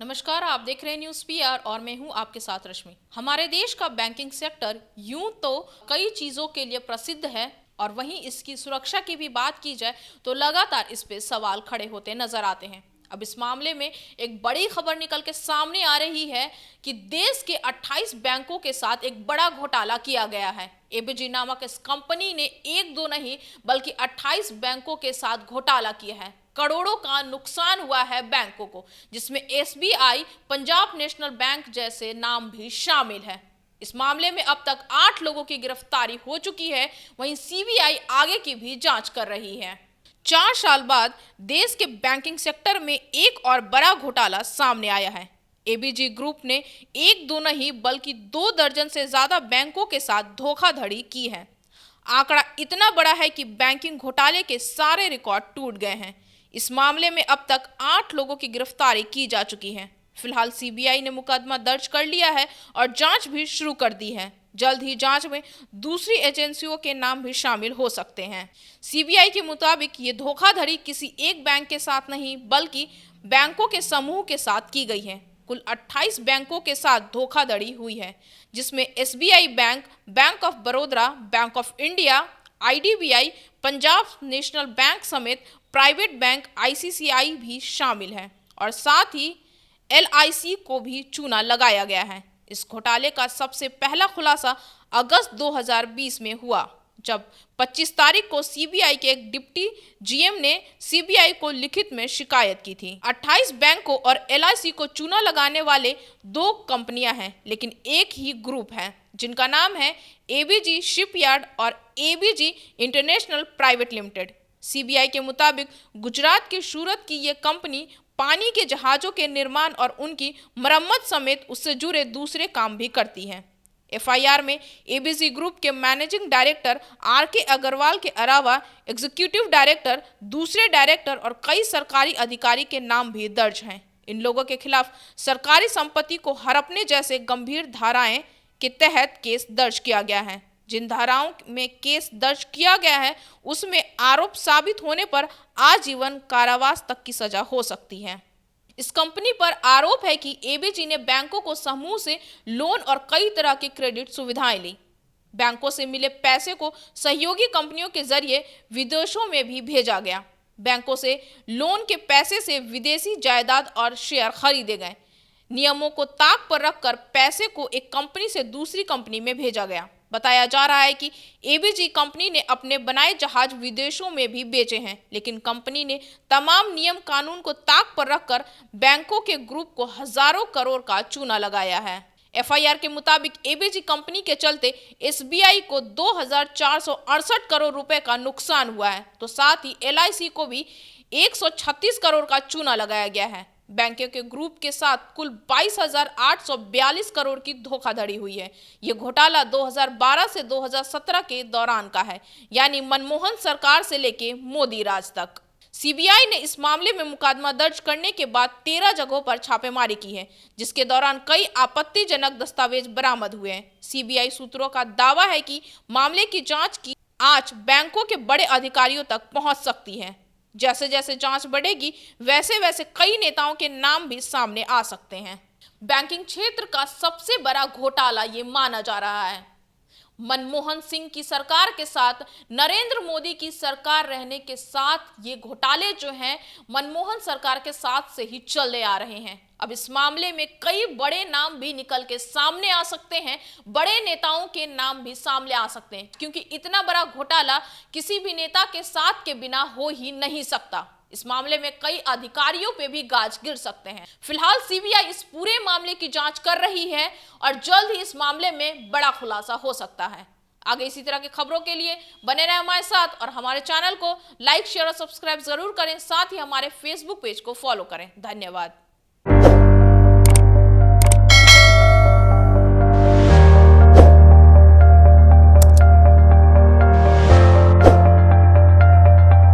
नमस्कार, आप देख रहे हैं न्यूज़ पीआर और मैं हूं आपके साथ रश्मि। हमारे देश का बैंकिंग सेक्टर यूं तो कई चीज़ों के लिए प्रसिद्ध है और वहीं इसकी सुरक्षा की भी बात की जाए तो लगातार इस पे सवाल खड़े होते नजर आते हैं। अब इस मामले में एक बड़ी खबर निकल के सामने आ रही है कि देश के 28 बैंकों के साथ एक बड़ा घोटाला किया गया है। एबीजी नामक इस कंपनी ने एक दो नहीं बल्कि 28 बैंकों के साथ घोटाला किया है। करोड़ों का नुकसान हुआ है बैंकों को, जिसमें एसबीआई, पंजाब नेशनल बैंक जैसे नाम भी शामिल है। इस मामले में अब तक 8 लोगों की गिरफ्तारी हो चुकी है। वहीं सीबीआई आगे की भी जांच कर रही है। 4 साल बाद देश के बैंकिंग सेक्टर में एक और बड़ा घोटाला सामने आया है। एबीजी ग्रुप ने एक दो नहीं बल्कि 2 दर्जन से ज्यादा बैंकों के साथ धोखाधड़ी की है। आंकड़ा इतना बड़ा है कि बैंकिंग घोटाले के सारे रिकॉर्ड टूट गए हैं। इस मामले में अब तक 8 लोगों की गिरफ्तारी की जा चुकी है। फिलहाल सीबीआई ने मुकदमा दर्ज कर लिया है और जांच भी शुरू कर दी है। जल्द ही जांच में दूसरी एजेंसियों के नाम भी शामिल हो सकते हैं। सीबीआई के मुताबिक ये धोखाधड़ी किसी एक बैंक के साथ नहीं बल्कि बैंकों के समूह के साथ की गई है। कुल 28 बैंकों के साथ धोखाधड़ी हुई है, जिसमें SBI bank, bank of Baroda, bank of India, IDBI, Punjab national bank समेत प्राइवेट बैंक आईसीआईसीआई भी शामिल है और साथ ही एलआईसी को भी चूना लगाया गया है। इस घोटाले का सबसे पहला खुलासा अगस्त 2020 में हुआ, जब 25 तारीख को सीबीआई के एक डिप्टी जीएम ने सीबीआई को लिखित में शिकायत की थी। 28 बैंकों और एलआईसी को चूना लगाने वाले 2 कंपनियां हैं, लेकिन एक ही ग्रुप है जिनका नाम है एबीजी शिपयार्ड और ABG international private limited. CBI के मुताबिक गुजरात के सूरत की यह कंपनी पानी के जहाजों के निर्माण और उनकी मरम्मत समेत उससे जुड़े दूसरे काम भी करती है। एफआईआर में एबीजी ग्रुप के मैनेजिंग डायरेक्टर आरके अग्रवाल के अलावा एग्जीक्यूटिव डायरेक्टर, दूसरे डायरेक्टर और कई सरकारी अधिकारी के नाम भी दर्ज हैं। इन लोगों के खिलाफ सरकारी संपत्ति को हड़पने जैसे गंभीर धाराएं के तहत केस दर्ज किया गया है। जिन धाराओं में केस दर्ज किया गया है उसमें आरोप साबित होने पर आजीवन कारावास तक की सजा हो सकती है। इस कंपनी पर आरोप है कि एबीजी ने बैंकों को समूह से लोन और कई तरह की क्रेडिट सुविधाएं ली। बैंकों से मिले पैसे को सहयोगी कंपनियों के जरिए विदेशों में भी भेजा गया। बैंकों से लोन के पैसे से विदेशी जायदाद और शेयर खरीदे गए। नियमों को ताक पर रखकर पैसे को एक कंपनी से दूसरी कंपनी में भेजा गया। बताया जा रहा है कि एबीजी कंपनी ने अपने बनाए जहाज विदेशों में भी बेचे हैं, लेकिन कंपनी ने तमाम नियम कानून को ताक पर रखकर बैंकों के ग्रुप को हजारों करोड़ का चूना लगाया है। एफआईआर के मुताबिक एबीजी कंपनी के चलते एसबीआई को 2468 करोड़ रुपए का नुकसान हुआ है, तो साथ ही एलआईसी को भी 136 करोड़ का चूना लगाया गया है। बैंकों के ग्रुप के साथ कुल 22,842 करोड़ की धोखाधड़ी हुई है। ये घोटाला 2012 से 2017 के दौरान का है, यानी मनमोहन सरकार से लेके मोदी राज तक। सीबीआई ने इस मामले में मुकदमा दर्ज करने के बाद 13 जगहों पर छापेमारी की है, जिसके दौरान कई आपत्तिजनक दस्तावेज बरामद हुए हैं। सीबीआई सूत्रों का दावा है कि मामले की जांच की आंच बैंकों के बड़े अधिकारियों तक पहुंच सकती है। जैसे जैसे जांच बढ़ेगी वैसे वैसे कई नेताओं के नाम भी सामने आ सकते हैं। बैंकिंग क्षेत्र का सबसे बड़ा घोटाला ये माना जा रहा है। मनमोहन सिंह की सरकार के साथ नरेंद्र मोदी की सरकार रहने के साथ ये घोटाले जो हैं मनमोहन सरकार के साथ से ही चले आ रहे हैं। अब इस मामले में कई बड़े नाम भी निकल के सामने आ सकते हैं, बड़े नेताओं के नाम भी सामने आ सकते हैं, क्योंकि इतना बड़ा घोटाला किसी भी नेता के साथ के बिना हो ही नहीं सकता। इस मामले में कई अधिकारियों पे भी गाज गिर सकते हैं। फिलहाल सीबीआई इस पूरे मामले की जांच कर रही है और जल्द ही इस मामले में बड़ा खुलासा हो सकता है। आगे इसी तरह की खबरों के लिए बने रहें हमारे साथ और हमारे चैनल को लाइक, शेयर और सब्सक्राइब जरूर करें। साथ ही हमारे फेसबुक पेज को फॉलो करें। धन्यवाद।